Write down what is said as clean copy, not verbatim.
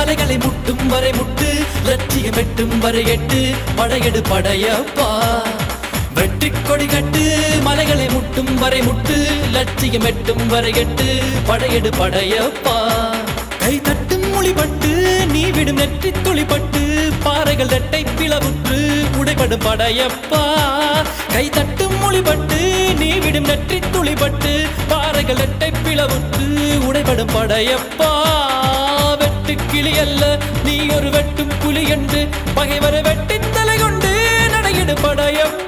மலைகளை முட்டும் வரை முட்டு, லட்சியம் வெட்டும் வரை எட்டு, படையெடு படையப்பா. வெற்றி கொடி கட்டு, மலைகளை முட்டும் வரை முட்டு, லட்சியம் வெட்டும் வரை எட்டு, படையெடு படையப்பா. கை தட்டும் மொழிபட்டு நீ விடும் நெற்றி துளிப்பட்டு, பாறைகள் ரெட்டை பிளவுற்று உடைபடும் படையப்பா. கை தட்டும் மொழிபட்டு நீ விடும் நெற்றி துளிப்பட்டு, பாறைகள் ரெட்டை பிளவுற்று உடைபடும் படையப்பா. வெட்டு கிளி அல்ல நீ ஒரு வெட்டும் புலி என்று, பகைவரை வெட்டி தலை கொண்டு நடையிடு படையப்பா.